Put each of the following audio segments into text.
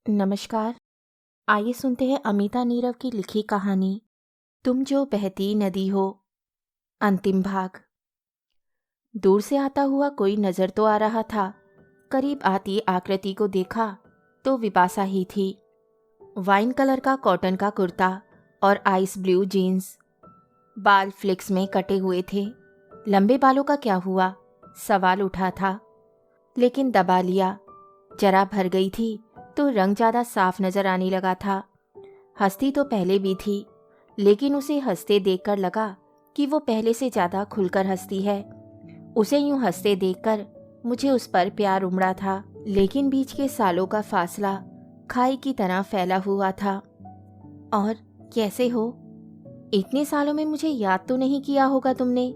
नमस्कार। आइए सुनते हैं अमिता नीरव की लिखी कहानी तुम जो बहती नदी हो। अंतिम भाग। दूर से आता हुआ कोई नजर तो आ रहा था। करीब आती आकृति को देखा तो विपाशा ही थी। वाइन कलर का कॉटन का कुर्ता और आइस ब्लू जीन्स। बाल फ्लिक्स में कटे हुए थे। लंबे बालों का क्या हुआ, सवाल उठा था, लेकिन दबा लिया। जरा भर गई थी तो रंग ज़्यादा साफ नजर आने लगा था। हंसती तो पहले भी थी, लेकिन उसे हंसते देखकर लगा कि वो पहले से ज़्यादा खुलकर हंसती है। उसे यूं हंसते देखकर मुझे उस पर प्यार उमड़ा था, लेकिन बीच के सालों का फासला खाई की तरह फैला हुआ था। और कैसे हो? इतने सालों में मुझे याद तो नहीं किया होगा तुमने?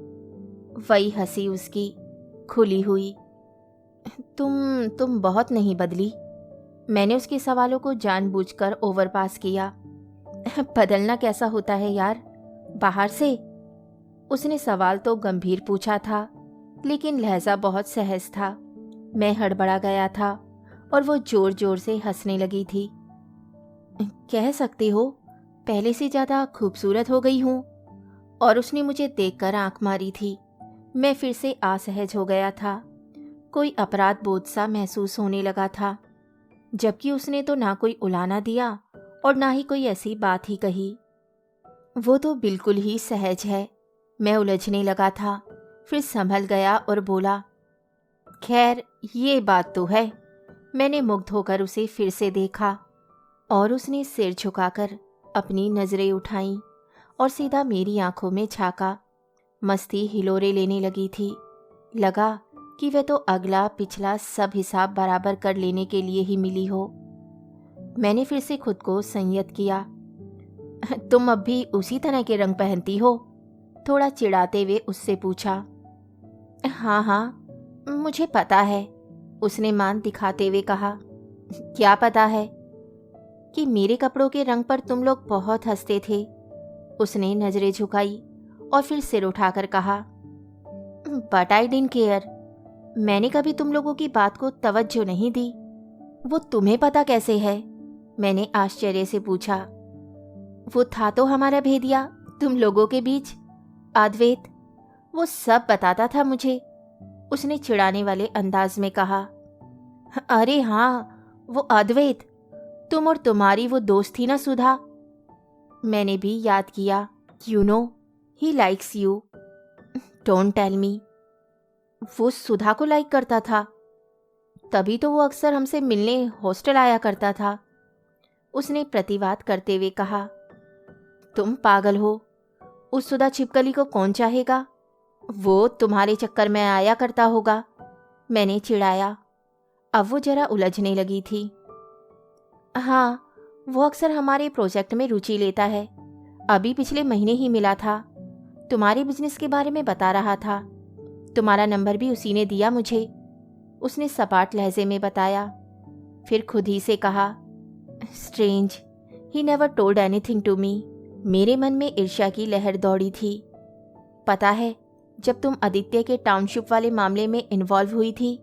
वही हंसी उसकी, खुली हुई। तुम बहुत नहीं बदली। मैंने उसके सवालों को जानबूझकर ओवरपास किया। बदलना कैसा होता है यार, बाहर से? उसने सवाल तो गंभीर पूछा था, लेकिन लहजा बहुत सहज था। मैं हड़बड़ा गया था और वो जोर जोर से हंसने लगी थी। कह सकते हो पहले से ज़्यादा खूबसूरत हो गई हूँ। और उसने मुझे देखकर आंख मारी थी। मैं फिर से असहज हो गया था। कोई अपराध बोध सा महसूस होने लगा था, जबकि उसने तो ना कोई उलाना दिया और ना ही कोई ऐसी बात ही कही। वो तो बिल्कुल ही सहज है। मैं उलझने लगा था, फिर संभल गया और बोला, खैर ये बात तो है। मैंने मुग्ध होकर उसे फिर से देखा और उसने सिर झुकाकर अपनी नजरें उठाईं और सीधा मेरी आंखों में झांका। मस्ती हिलोरे लेने लगी थी। लगा कि वह तो अगला पिछला सब हिसाब बराबर कर लेने के लिए ही मिली हो। मैंने फिर से खुद को संयत किया। तुम अब भी उसी तरह के रंग पहनती हो? थोड़ा चिढ़ाते हुए उससे पूछा। हाँ हाँ, मुझे पता है, उसने मान दिखाते हुए कहा। क्या पता है? कि मेरे कपड़ों के रंग पर तुम लोग बहुत हंसते थे। उसने नजरें झुकाई और फिर सिर उठाकर कहा, बट आई डिडंट केयर। मैंने कभी तुम लोगों की बात को तवज्जो नहीं दी। वो तुम्हें पता कैसे है? मैंने आश्चर्य से पूछा। वो था तो हमारा भेदिया तुम लोगों के बीच, अद्वैत। वो सब बताता था मुझे, उसने चिढ़ाने वाले अंदाज में कहा। अरे हाँ, वो अद्वैत, तुम और तुम्हारी वो दोस्त थी ना सुधा। मैंने भी याद किया। You know he likes you. Don't tell me. वो सुधा को लाइक करता था? तभी तो वो अक्सर हमसे मिलने हॉस्टल आया करता था, उसने प्रतिवाद करते हुए कहा। तुम पागल हो, उस सुधा छिपकली को कौन चाहेगा? वो तुम्हारे चक्कर में आया करता होगा, मैंने चिढ़ाया। अब वो जरा उलझने लगी थी। हाँ, वो अक्सर हमारे प्रोजेक्ट में रुचि लेता है। अभी पिछले महीने ही मिला था, तुम्हारे बिजनेस के बारे में बता रहा था। तुम्हारा नंबर भी उसी ने दिया मुझे, उसने सपाट लहजे में बताया। फिर खुद ही से कहा, strange, he never told anything to me. मेरे मन में ईर्ष्या की लहर दौड़ी थी। पता है, जब तुम आदित्य के टाउनशिप वाले मामले में इन्वॉल्व हुई थी,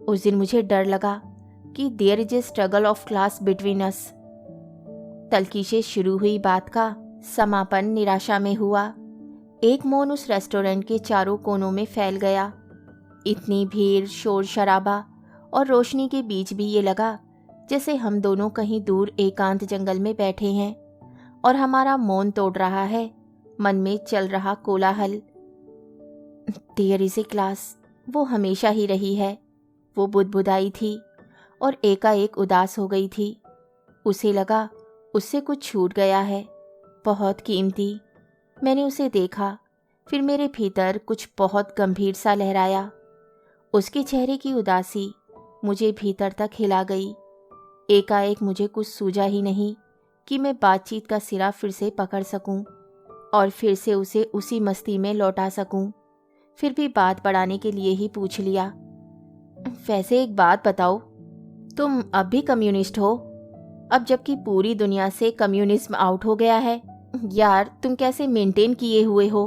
उस दिन मुझे डर लगा कि there is a struggle of class between us. तल्खी से शुरू हुई बात का समापन निराशा में हुआ। एक मौन उस रेस्टोरेंट के चारों कोनों में फैल गया। इतनी भीड़, शोर शराबा और रोशनी के बीच भी ये लगा जैसे हम दोनों कहीं दूर एकांत जंगल में बैठे हैं और हमारा मौन तोड़ रहा है मन में चल रहा कोलाहल। देयर इज ए क्लास, वो हमेशा ही रही है। वो बुदबुदाई थी और एकाएक उदास हो गई थी। उसे लगा उससे कुछ छूट गया है, बहुत कीमती। मैंने उसे देखा, फिर मेरे भीतर कुछ बहुत गंभीर सा लहराया। उसके चेहरे की उदासी मुझे भीतर तक हिला गई। एकाएक मुझे कुछ सूझा ही नहीं कि मैं बातचीत का सिरा फिर से पकड़ सकूं और फिर से उसे उसी मस्ती में लौटा सकूं। फिर भी बात बढ़ाने के लिए ही पूछ लिया, वैसे एक बात बताओ, तुम अब भी कम्युनिस्ट हो? अब जबकि पूरी दुनिया से कम्युनिज्म आउट हो गया है। यार, तुम कैसे मेंटेन किए हुए हो?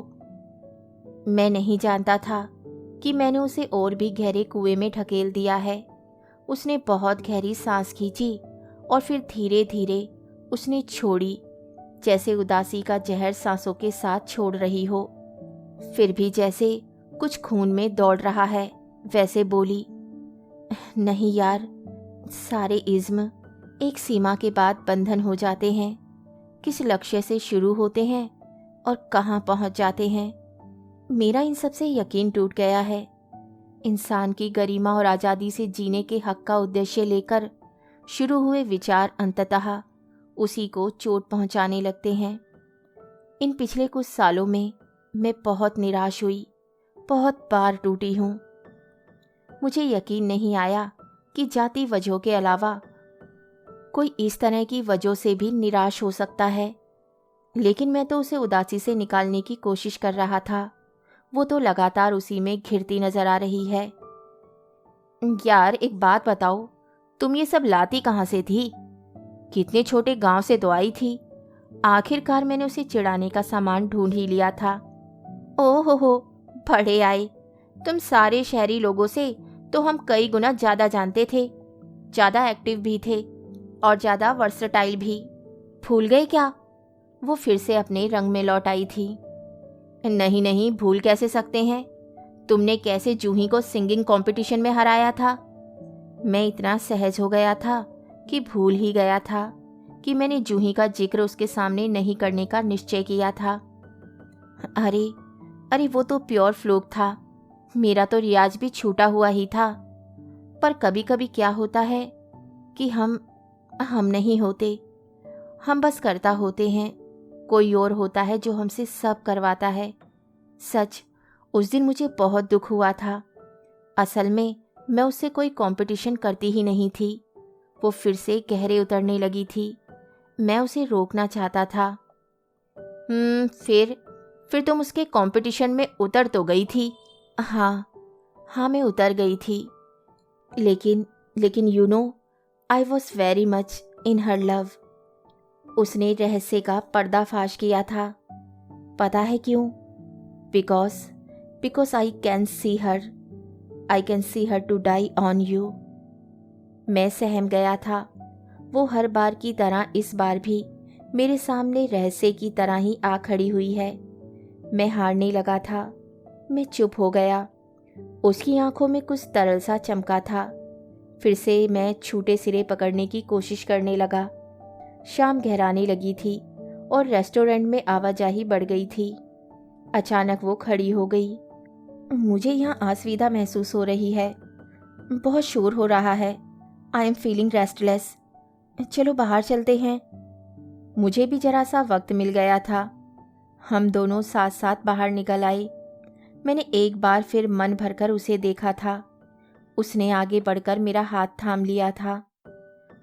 मैं नहीं जानता था कि मैंने उसे और भी गहरे कुएं में ढकेल दिया है। उसने बहुत गहरी सांस खींची और फिर धीरे धीरे उसने छोड़ी, जैसे उदासी का जहर सांसों के साथ छोड़ रही हो। फिर भी जैसे कुछ खून में दौड़ रहा है वैसे बोली, नहीं यार, सारे इज़्म एक सीमा के बाद बंधन हो जाते हैं। किस लक्ष्य से शुरू होते हैं और कहाँ पहुँच जाते हैं, मेरा इन सब से यकीन टूट गया है। इंसान की गरिमा और आज़ादी से जीने के हक का उद्देश्य लेकर शुरू हुए विचार अंततः उसी को चोट पहुंचाने लगते हैं। इन पिछले कुछ सालों में मैं बहुत निराश हुई, बहुत बार टूटी हूँ। मुझे यकीन नहीं आया कि जाति वजहों के अलावा कोई इस तरह की वजहों से भी निराश हो सकता है। लेकिन मैं तो उसे उदासी से निकालने की कोशिश कर रहा था, वो तो लगातार उसी में घिरती नजर आ रही है। यार एक बात बताओ, तुम ये सब लाती कहाँ से थी? कितने छोटे गांव से तो आई थी। आखिरकार मैंने उसे चिढ़ाने का सामान ढूंढ ही लिया था। ओहो हो, बड़े आए। तुम सारे शहरी लोगों से तो हम कई गुना ज़्यादा जानते थे, ज़्यादा एक्टिव भी थे और ज़्यादा वर्सटाइल भी। भूल गए क्या? वो फिर से अपने रंग में लौट आई थी। नहीं नहीं, भूल कैसे सकते हैं? तुमने कैसे जूही को सिंगिंग कंपटीशन में हराया था? मैं इतना सहज हो गया था कि भूल ही गया था कि मैंने जूही का जिक्र उसके सामने नहीं करने का निश्चय किया था। अरे अरे, वो तो प्योर फ्लूक था। मेरा तो रियाज भी छूटा हुआ ही था। पर कभी कभी क्या होता है कि हम नहीं होते, हम बस करता होते हैं। कोई और होता है जो हमसे सब करवाता है। सच, उस दिन मुझे बहुत दुख हुआ था। असल में मैं उससे कोई कंपटीशन करती ही नहीं थी। वो फिर से गहरे उतरने लगी थी। मैं उसे रोकना चाहता था। फिर तुम उसके कंपटीशन में उतर तो गई थी? हाँ, मैं उतर गई थी। लेकिन you know, I was very much in her love. उसने रहस्य का पर्दाफाश किया था। पता है क्यों? Because I can see her to die on you. मैं सहम गया था। वो हर बार की तरह इस बार भी मेरे सामने रहस्य की तरह ही आ खड़ी हुई है। मैं हारने लगा था। मैं चुप हो गया। उसकी आंखों में कुछ तरल सा चमका था। फिर से मैं छूटे सिरे पकड़ने की कोशिश करने लगा। शाम गहराने लगी थी और रेस्टोरेंट में आवाजाही बढ़ गई थी। अचानक वो खड़ी हो गई। मुझे यहाँ असुविधा महसूस हो रही है। बहुत शोर हो रहा है। I am feeling restless. चलो बाहर चलते हैं। मुझे भी जरा सा वक्त मिल गया था। हम दोनों साथ साथ बाहर निकल आए। मैंने एक बार फिर मन भरकर उसे देखा था। उसने आगे बढ़कर मेरा हाथ थाम लिया था।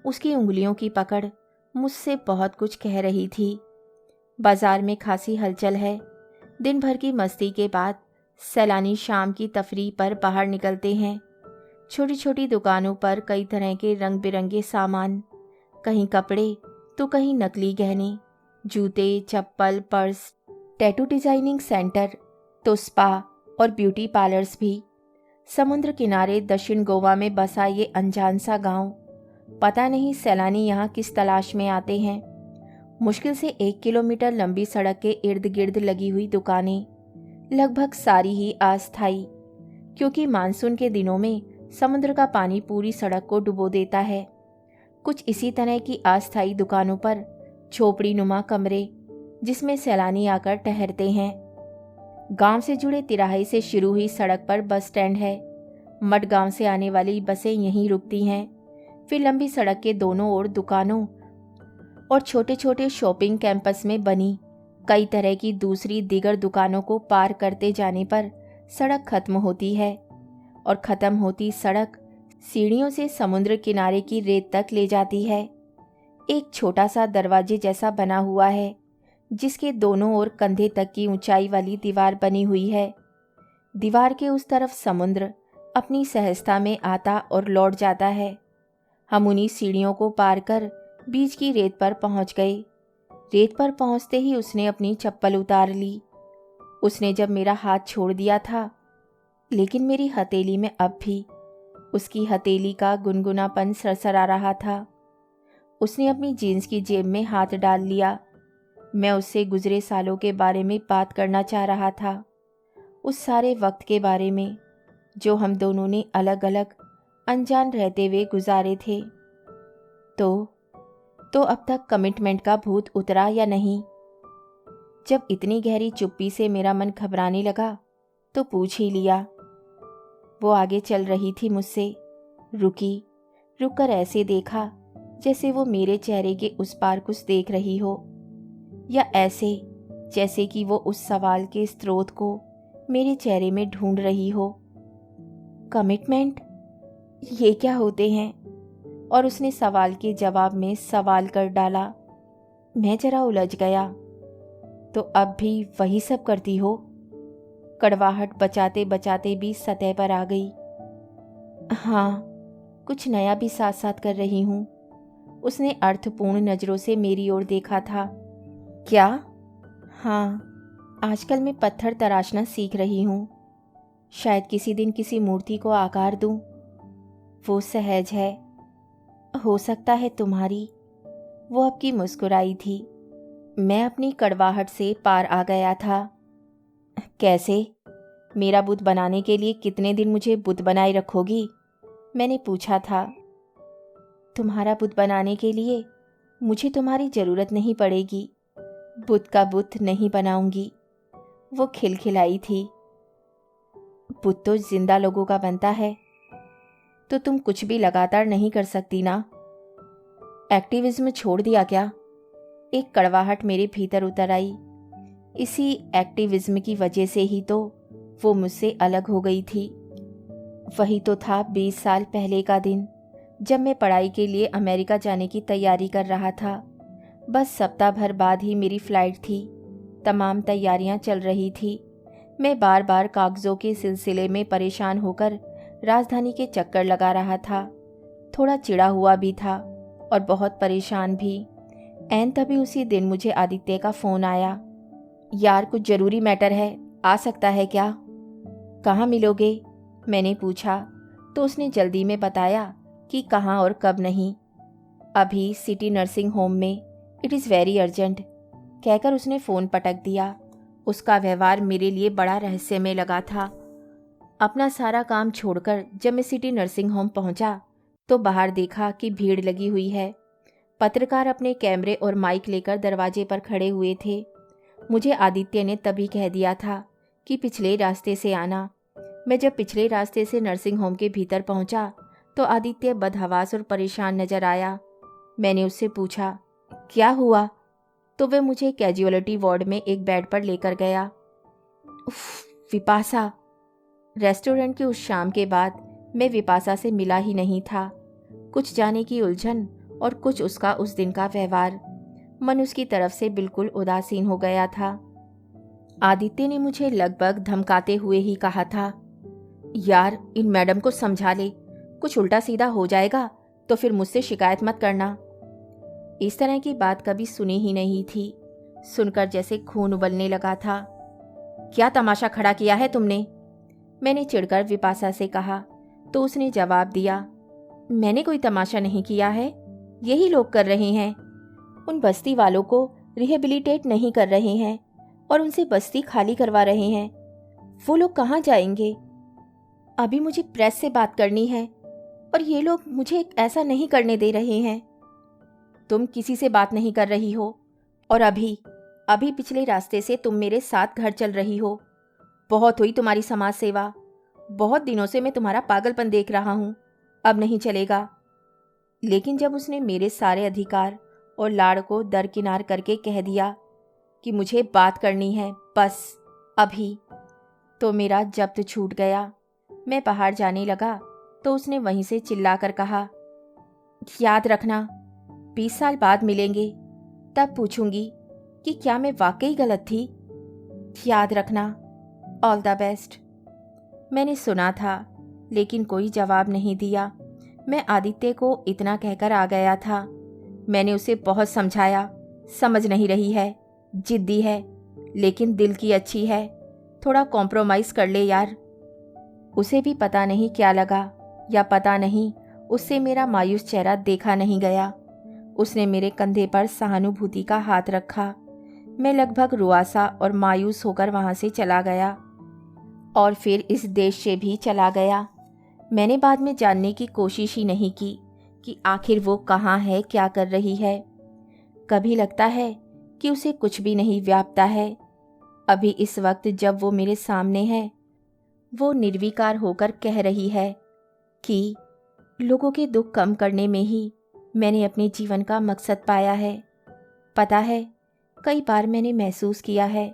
उसकी उंगलियों की पकड़ मुझसे बहुत कुछ कह रही थी। बाजार में खासी हलचल है। दिन भर की मस्ती के बाद सैलानी शाम की तफरीह पर बाहर निकलते हैं। छोटी छोटी दुकानों पर कई तरह के रंग बिरंगे सामान, कहीं कपड़े तो कहीं नकली गहने, जूते, चप्पल, पर्स, टैटू डिजाइनिंग सेंटर तो स्पा और ब्यूटी पार्लर्स भी। समुद्र किनारे दक्षिण गोवा में बसा ये अनजान सा गांव। पता नहीं सैलानी यहाँ किस तलाश में आते हैं। मुश्किल से 1 किलोमीटर लंबी सड़क के इर्द गिर्द लगी हुई दुकानें, लगभग सारी ही अस्थायी, क्योंकि मानसून के दिनों में समुद्र का पानी पूरी सड़क को डुबो देता है। कुछ इसी तरह की अस्थायी दुकानों पर झोपड़ी नुमा कमरे, जिसमें सैलानी आकर ठहरते हैं। गांव से जुड़े तिराहे से शुरू हुई सड़क पर बस स्टैंड है। मडगांव से आने वाली बसें यहीं रुकती हैं। फिर लंबी सड़क के दोनों ओर दुकानों और छोटे छोटे शॉपिंग कैंपस में बनी कई तरह की दूसरी दीगर दुकानों को पार करते जाने पर सड़क खत्म होती है और ख़त्म होती सड़क सीढ़ियों से समुद्र किनारे की रेत तक ले जाती है। एक छोटा सा दरवाजे जैसा बना हुआ है, जिसके दोनों ओर कंधे तक की ऊंचाई वाली दीवार बनी हुई है। दीवार के उस तरफ समुद्र अपनी सहजता में आता और लौट जाता है। हम उन्हीं सीढ़ियों को पार कर बीच की रेत पर पहुंच गए। रेत पर पहुंचते ही उसने अपनी चप्पल उतार ली। उसने जब मेरा हाथ छोड़ दिया था, लेकिन मेरी हथेली में अब भी उसकी हथेली का गुनगुनापन सरसरा रहा था। उसने अपनी जीन्स की जेब में हाथ डाल लिया। मैं उससे गुजरे सालों के बारे में बात करना चाह रहा था, उस सारे वक्त के बारे में जो हम दोनों ने अलग अलग अनजान रहते हुए गुजारे थे। तो अब तक कमिटमेंट का भूत उतरा या नहीं? जब इतनी गहरी चुप्पी से मेरा मन घबराने लगा तो पूछ ही लिया। वो आगे चल रही थी मुझसे, रुक कर ऐसे देखा जैसे वो मेरे चेहरे के उस पार कुछ देख रही हो, या ऐसे जैसे कि वो उस सवाल के स्रोत को मेरे चेहरे में ढूंढ रही हो। कमिटमेंट, ये क्या होते हैं? और उसने सवाल के जवाब में सवाल कर डाला। मैं जरा उलझ गया। तो अब भी वही सब करती हो? कड़वाहट बचाते बचाते भी सतह पर आ गई। हाँ, कुछ नया भी साथ साथ कर रही हूँ। उसने अर्थपूर्ण नज़रों से मेरी ओर देखा था। क्या? हाँ, आजकल मैं पत्थर तराशना सीख रही हूँ। शायद किसी दिन किसी मूर्ति को आकार दूँ। वो सहज है। हो सकता है तुम्हारी। वो अब की मुस्कुराई थी। मैं अपनी कड़वाहट से पार आ गया था। कैसे? मेरा बुत बनाने के लिए कितने दिन मुझे बुत बनाए रखोगी? मैंने पूछा था। तुम्हारा बुत बनाने के लिए मुझे तुम्हारी ज़रूरत नहीं पड़ेगी। बुत का बुत नहीं बनाऊंगी। वो खिलखिलाई थी। बुत तो जिंदा लोगों का बनता है। तो तुम कुछ भी लगातार नहीं कर सकती ना? एक्टिविज्म छोड़ दिया क्या? एक कड़वाहट मेरे भीतर उतर आई। इसी एक्टिविज्म की वजह से ही तो वो मुझसे अलग हो गई थी। वही तो था 20 साल पहले का दिन, जब मैं पढ़ाई के लिए अमेरिका जाने की तैयारी कर रहा था। बस सप्ताह भर बाद ही मेरी फ़्लाइट थी। तमाम तैयारियां चल रही थी। मैं बार बार कागज़ों के सिलसिले में परेशान होकर राजधानी के चक्कर लगा रहा था। थोड़ा चिढ़ा हुआ भी था और बहुत परेशान भी। ऐन तभी उसी दिन मुझे आदित्य का फ़ोन आया। यार, कुछ ज़रूरी मैटर है, आ सकता है क्या? कहाँ मिलोगे? मैंने पूछा तो उसने जल्दी में बताया कि कहाँ और कब नहीं। अभी सिटी नर्सिंग होम में, इट इज़ वेरी अर्जेंट, कहकर उसने फ़ोन पटक दिया। उसका व्यवहार मेरे लिए बड़ा रहस्यमय लगा था। अपना सारा काम छोड़कर जब मैं सिटी नर्सिंग होम पहुंचा तो बाहर देखा कि भीड़ लगी हुई है। पत्रकार अपने कैमरे और माइक लेकर दरवाजे पर खड़े हुए थे। मुझे आदित्य ने तभी कह दिया था कि पिछले रास्ते से आना। मैं जब पिछले रास्ते से नर्सिंग होम के भीतर पहुंचा तो आदित्य बदहवास और परेशान नजर आया। मैंने उससे पूछा, क्या हुआ? तो वह मुझे कैजुअलिटी वार्ड में एक बेड पर लेकर गया। उफ, विपाशा। रेस्टोरेंट की उस शाम के बाद मैं विपाशा से मिला ही नहीं था। कुछ जाने की उलझन और कुछ उसका उस दिन का व्यवहार। मन उसकी तरफ से बिल्कुल उदासीन हो गया था। आदित्य ने मुझे लगभग धमकाते हुए ही कहा था, यार, इन मैडम को समझा ले, कुछ उल्टा सीधा हो जाएगा तो फिर मुझसे शिकायत मत करना। इस तरह की बात कभी सुनी ही नहीं थी। सुनकर जैसे खून उबलने लगा था। क्या तमाशा खड़ा किया है तुमने? मैंने चिढ़कर विपाशा से कहा तो उसने जवाब दिया, मैंने कोई तमाशा नहीं किया है, यही लोग कर रहे हैं। उन बस्ती वालों को रिहेबिलिटेट नहीं कर रहे हैं और उनसे बस्ती खाली करवा रहे हैं। वो लोग कहाँ जाएंगे? अभी मुझे प्रेस से बात करनी है और ये लोग मुझे ऐसा नहीं करने दे रहे हैं। तुम किसी से बात नहीं कर रही हो और अभी पिछले रास्ते से तुम मेरे साथ घर चल रही हो। बहुत हुई तुम्हारी समाज सेवा। बहुत दिनों से मैं तुम्हारा पागलपन देख रहा हूँ, अब नहीं चलेगा। लेकिन जब उसने मेरे सारे अधिकार और लाड़ को दरकिनार करके कह दिया कि मुझे बात करनी है बस अभी, तो मेरा जब्त छूट गया। मैं बाहर जाने लगा तो उसने वहीं से चिल्लाकर कहा, याद रखना, 20 साल बाद मिलेंगे, तब पूछूंगी कि क्या मैं वाकई गलत थी। याद रखना, ऑल द बेस्ट। मैंने सुना था लेकिन कोई जवाब नहीं दिया। मैं आदित्य को इतना कहकर आ गया था। मैंने उसे बहुत समझाया, समझ नहीं रही है, जिद्दी है, लेकिन दिल की अच्छी है, थोड़ा कॉम्प्रोमाइज़ कर ले यार। उसे भी पता नहीं क्या लगा, या पता नहीं उससे मेरा मायूस चेहरा देखा नहीं गया। उसने मेरे कंधे पर सहानुभूति का हाथ रखा। मैं लगभग रुआसा और मायूस होकर वहाँ से चला गया और फिर इस देश से भी चला गया। मैंने बाद में जानने की कोशिश ही नहीं की कि आखिर वो कहाँ है, क्या कर रही है। कभी लगता है कि उसे कुछ भी नहीं व्यापता है। अभी इस वक्त जब वो मेरे सामने है, वो निर्विकार होकर कह रही है कि लोगों के दुख कम करने में ही मैंने अपने जीवन का मकसद पाया है। पता है, कई बार मैंने महसूस किया है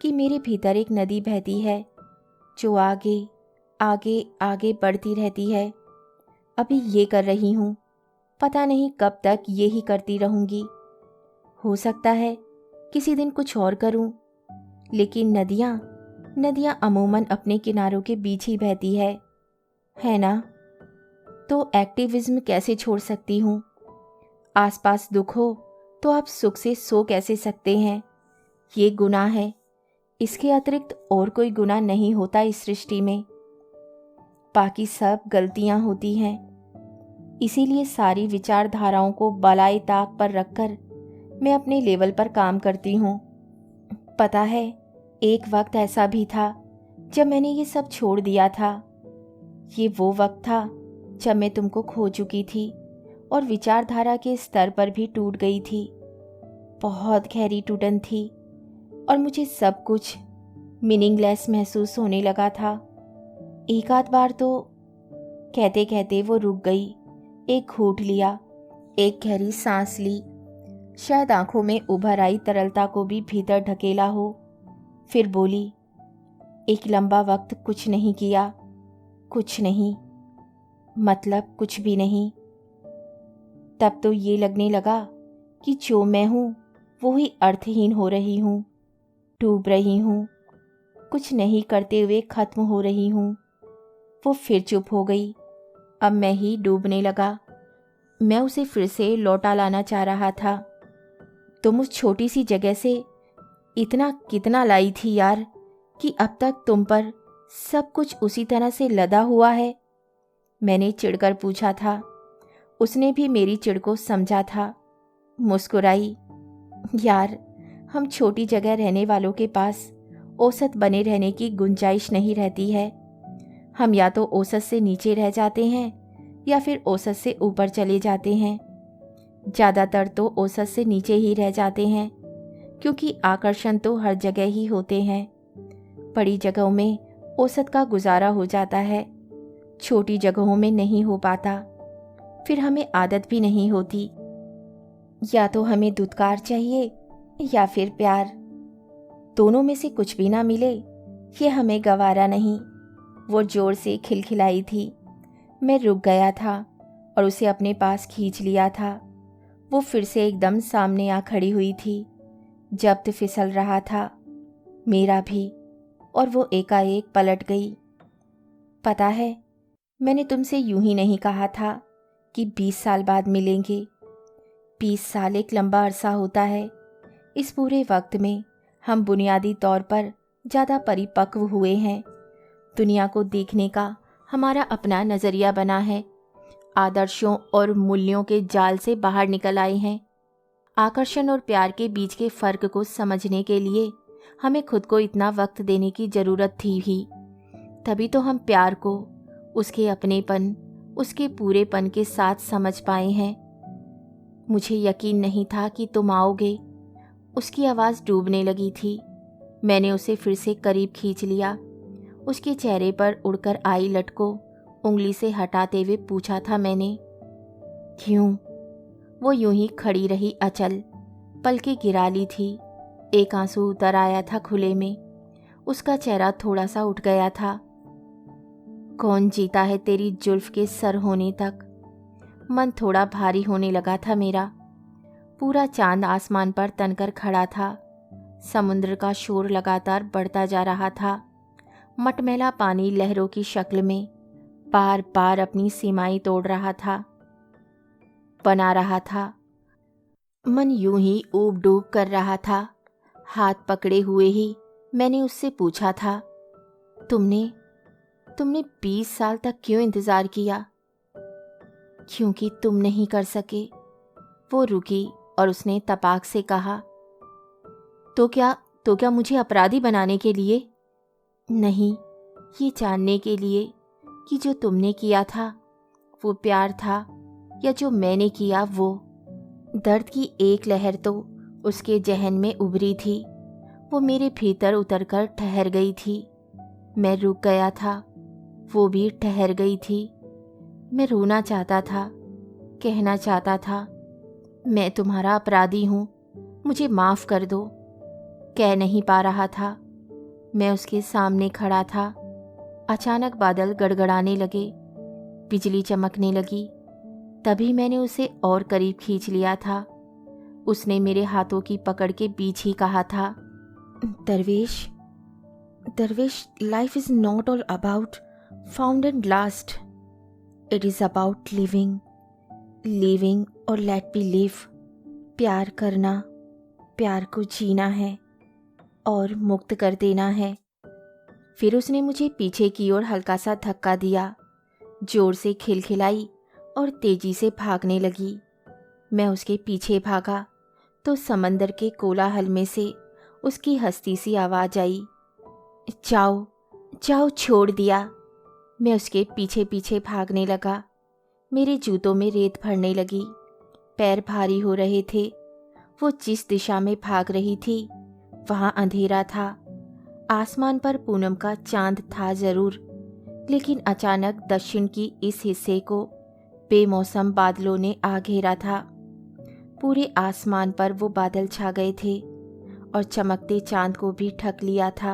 कि मेरे भीतर एक नदी बहती है जो आगे आगे आगे बढ़ती रहती है। अभी ये कर रही हूँ, पता नहीं कब तक ये ही करती रहूँगी। हो सकता है किसी दिन कुछ और करूँ, लेकिन नदियाँ अमूमन अपने किनारों के बीच ही बहती है ना? तो एक्टिविज्म कैसे छोड़ सकती हूँ? आसपास दुख हो तो आप सुख से सो कैसे सकते हैं? ये गुनाह है। इसके अतिरिक्त और कोई गुनाह नहीं होता इस सृष्टि में। बाकी सब गलतियाँ होती हैं। इसीलिए सारी विचारधाराओं को बलाए ताक पर रखकर मैं अपने लेवल पर काम करती हूँ। पता है, एक वक्त ऐसा भी था जब मैंने ये सब छोड़ दिया था। ये वो वक्त था जब मैं तुमको खो चुकी थी और विचारधारा के स्तर पर भी टूट गई थी। बहुत गहरी टूटन थी और मुझे सब कुछ मीनिंगलेस महसूस होने लगा था। एक आध बार तो कहते कहते वो रुक गई, एक घूंट लिया, एक गहरी सांस ली, शायद आंखों में उभर आई तरलता को भी भीतर ढकेला हो। फिर बोली, एक लंबा वक्त कुछ नहीं किया। कुछ नहीं मतलब कुछ भी नहीं। तब तो ये लगने लगा कि जो मैं हूँ वो ही अर्थहीन हो रही हूँ, डूब रही हूँ, कुछ नहीं करते हुए खत्म हो रही हूँ। वो फिर चुप हो गई। अब मैं ही डूबने लगा। मैं उसे फिर से लौटा लाना चाह रहा था। तुम उस छोटी सी जगह से इतना कितना लाई थी यार, कि अब तक तुम पर सब कुछ उसी तरह से लदा हुआ है? मैंने चिढ़कर पूछा था। उसने भी मेरी चिढ़ को समझा था। मुस्कुराई। यार, हम छोटी जगह रहने वालों के पास औसत बने रहने की गुंजाइश नहीं रहती है। हम या तो औसत से नीचे रह जाते हैं या फिर औसत से ऊपर चले जाते हैं। ज़्यादातर तो औसत से नीचे ही रह जाते हैं, क्योंकि आकर्षण तो हर जगह ही होते हैं। बड़ी जगहों में औसत का गुजारा हो जाता है, छोटी जगहों में नहीं हो पाता। फिर हमें आदत भी नहीं होती। या तो हमें दुत्कार चाहिए या फिर प्यार। दोनों में से कुछ भी ना मिले, ये हमें गवारा नहीं। वो जोर से खिलखिलाई थी। मैं रुक गया था और उसे अपने पास खींच लिया था। वो फिर से एकदम सामने आ खड़ी हुई थी। जब्त फिसल रहा था, मेरा भी, और वो एकाएक पलट गई। पता है, मैंने तुमसे यूं ही नहीं कहा था कि 20 साल बाद मिलेंगे। 20 साल एक लंबा अरसा होता है। इस पूरे वक्त में हम बुनियादी तौर पर ज़्यादा परिपक्व हुए हैं। दुनिया को देखने का हमारा अपना नज़रिया बना है। आदर्शों और मूल्यों के जाल से बाहर निकल आए हैं। आकर्षण और प्यार के बीच के फ़र्क को समझने के लिए हमें खुद को इतना वक्त देने की ज़रूरत थी ही। तभी तो हम प्यार को उसके अपनेपन, उसके पूरेपन के साथ समझ पाए हैं। मुझे यकीन नहीं था कि तुम आओगे। उसकी आवाज़ डूबने लगी थी। मैंने उसे फिर से करीब खींच लिया। उसके चेहरे पर उड़कर आई लट को उंगली से हटाते हुए पूछा था मैंने। क्यों? वो यूं ही खड़ी रही अचल, पलकें गिरा ली थी। एक आंसू उतर आया था खुले में। उसका चेहरा थोड़ा सा उठ गया था। कौन जीता है तेरी जुल्फ के सर होने तक? मन थोड़ा भारी होने लगा था मेरा। पूरा चांद आसमान पर तनकर खड़ा था। समुद्र का शोर लगातार बढ़ता जा रहा था। मटमैला पानी लहरों की शक्ल में बार बार अपनी सीमाएं तोड़ रहा था, बना रहा था। मन यूं ही ऊब डूब कर रहा था। हाथ पकड़े हुए ही मैंने उससे पूछा था, तुमने 20 साल तक क्यों इंतज़ार किया? क्योंकि तुम नहीं कर सके। वो रुकी और उसने तपाक से कहा, तो क्या मुझे अपराधी बनाने के लिए? नहीं, ये जानने के लिए कि जो तुमने किया था वो प्यार था या जो मैंने किया वो। दर्द की एक लहर तो उसके जहन में उभरी थी, वो मेरे भीतर उतरकर ठहर गई थी। मैं रुक गया था, वो भी ठहर गई थी। मैं रोना चाहता था, कहना चाहता था, मैं तुम्हारा अपराधी हूँ, मुझे माफ़ कर दो। कह नहीं पा रहा था। मैं उसके सामने खड़ा था। अचानक बादल गड़गड़ाने लगे, बिजली चमकने लगी। तभी मैंने उसे और करीब खींच लिया था। उसने मेरे हाथों की पकड़ के बीच ही कहा था, दरवेश, life is not all about found and last, it is about living और लेट बी लिव। प्यार करना, प्यार को जीना है और मुक्त कर देना है। फिर उसने मुझे पीछे की ओर हल्का सा धक्का दिया, जोर से खिलखिलाई और तेजी से भागने लगी। मैं उसके पीछे भागा तो समंदर के कोलाहल में से उसकी हंसती सी आवाज़ आई, जाओ जाओ, छोड़ दिया। मैं उसके पीछे पीछे भागने लगा। मेरे जूतों में रेत भरने लगी, पैर भारी हो रहे थे। वो जिस दिशा में भाग रही थी वहाँ अंधेरा था। आसमान पर पूनम का चांद था जरूर, लेकिन अचानक दक्षिण की इस हिस्से को बेमौसम बादलों ने आ घेरा था। पूरे आसमान पर वो बादल छा गए थे और चमकते चांद को भी ढक लिया था।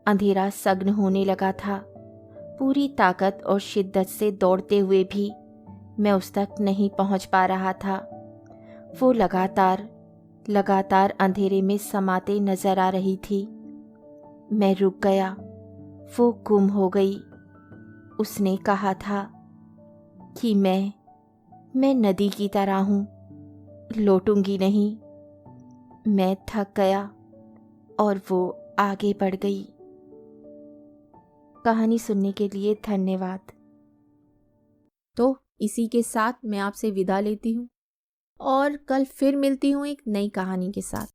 अंधेरा सघन होने लगा था। पूरी ताकत और शिद्दत से दौड़ते हुए भी मैं उस तक नहीं पहुंच पा रहा था। वो लगातार अंधेरे में समाते नजर आ रही थी। मैं रुक गया। वो गुम हो गई। उसने कहा था कि मैं नदी की तरह हूँ, लौटूंगी नहीं। मैं थक गया और वो आगे बढ़ गई। कहानी सुनने के लिए धन्यवाद। तो इसी के साथ मैं आपसे विदा लेती हूँ और कल फिर मिलती हूँ एक नई कहानी के साथ।